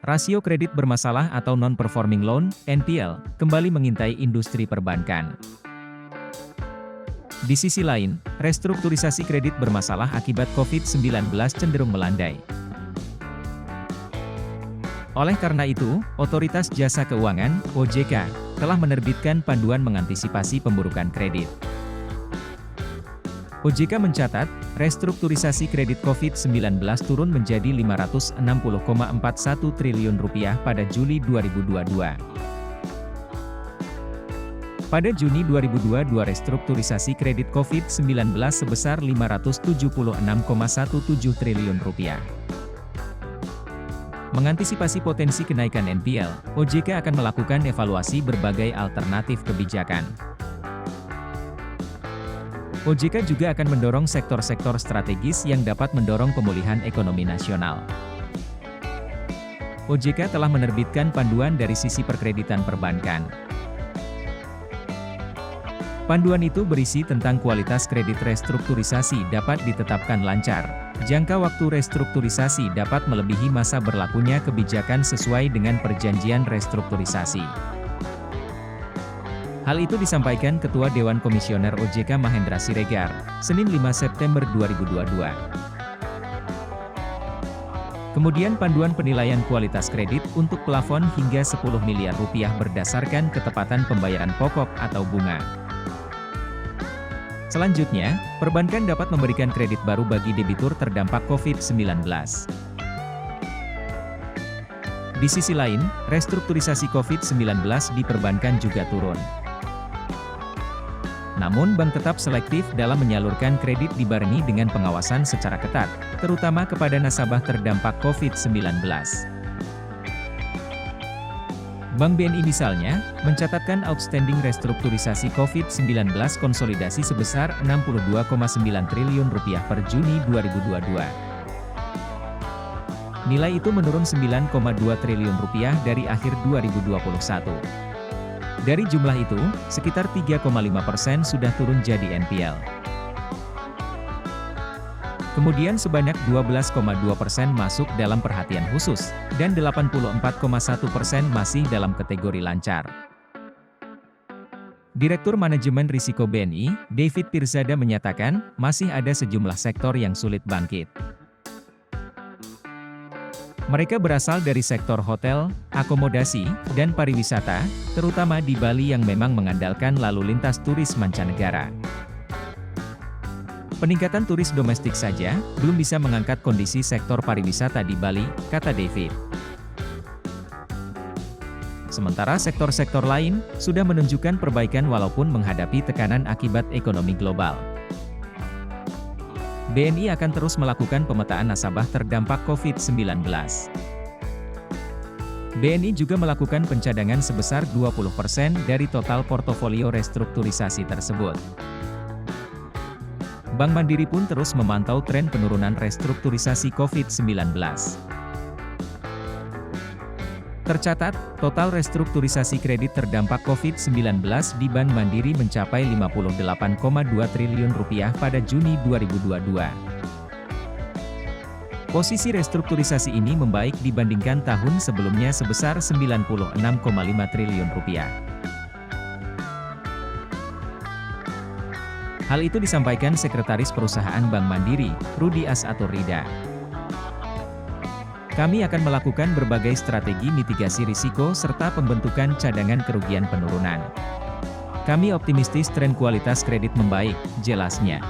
Rasio kredit bermasalah atau non-performing loan (NPL) kembali mengintai industri perbankan. Di sisi lain, restrukturisasi kredit bermasalah akibat COVID-19 cenderung melandai. Oleh karena itu, Otoritas Jasa Keuangan (OJK) telah menerbitkan panduan mengantisipasi pemburukan kredit. OJK mencatat, restrukturisasi kredit COVID-19 turun menjadi Rp560,41 triliun pada Juli 2022. Pada Juni 2022 restrukturisasi kredit COVID-19 sebesar Rp576,17 triliun. Mengantisipasi potensi kenaikan NPL, OJK akan melakukan evaluasi berbagai alternatif kebijakan. OJK juga akan mendorong sektor-sektor strategis yang dapat mendorong pemulihan ekonomi nasional. OJK telah menerbitkan panduan dari sisi perkreditan perbankan. Panduan itu berisi tentang kualitas kredit restrukturisasi dapat ditetapkan lancar, jangka waktu restrukturisasi dapat melebihi masa berlakunya kebijakan sesuai dengan perjanjian restrukturisasi. Hal itu disampaikan Ketua Dewan Komisioner OJK Mahendra Siregar, Senin 5 September 2022. Kemudian panduan penilaian kualitas kredit untuk plafon hingga Rp10 miliar berdasarkan ketepatan pembayaran pokok atau bunga. Selanjutnya, perbankan dapat memberikan kredit baru bagi debitur terdampak COVID-19. Di sisi lain, restrukturisasi COVID-19 di perbankan juga turun. Namun bank tetap selektif dalam menyalurkan kredit dibarengi dengan pengawasan secara ketat, terutama kepada nasabah terdampak COVID-19. Bank BNI misalnya, mencatatkan outstanding restrukturisasi COVID-19 konsolidasi sebesar Rp62,9 triliun per Juni 2022. Nilai itu menurun Rp9,2 triliun dari akhir 2021. Dari jumlah itu, sekitar 3,5% sudah turun jadi NPL. Kemudian sebanyak 12,2% masuk dalam perhatian khusus, dan 84,1% masih dalam kategori lancar. Direktur Manajemen Risiko BNI, David Pirzada menyatakan, masih ada sejumlah sektor yang sulit bangkit. Mereka berasal dari sektor hotel, akomodasi, dan pariwisata, terutama di Bali yang memang mengandalkan lalu lintas turis mancanegara. Peningkatan turis domestik saja, belum bisa mengangkat kondisi sektor pariwisata di Bali, kata David. Sementara sektor-sektor lain, sudah menunjukkan perbaikan walaupun menghadapi tekanan akibat ekonomi global. BNI akan terus melakukan pemetaan nasabah terdampak COVID-19. BNI juga melakukan pencadangan sebesar 20% dari total portofolio restrukturisasi tersebut. Bank Mandiri pun terus memantau tren penurunan restrukturisasi COVID-19. Tercatat, total restrukturisasi kredit terdampak COVID-19 di Bank Mandiri mencapai Rp58,2 triliun pada Juni 2022. Posisi restrukturisasi ini membaik dibandingkan tahun sebelumnya sebesar Rp96,5 triliun. Hal itu disampaikan Sekretaris Perusahaan Bank Mandiri, Rudi Asaturrida. Kami akan melakukan berbagai strategi mitigasi risiko serta pembentukan cadangan kerugian penurunan. Kami optimistis tren kualitas kredit membaik, jelasnya.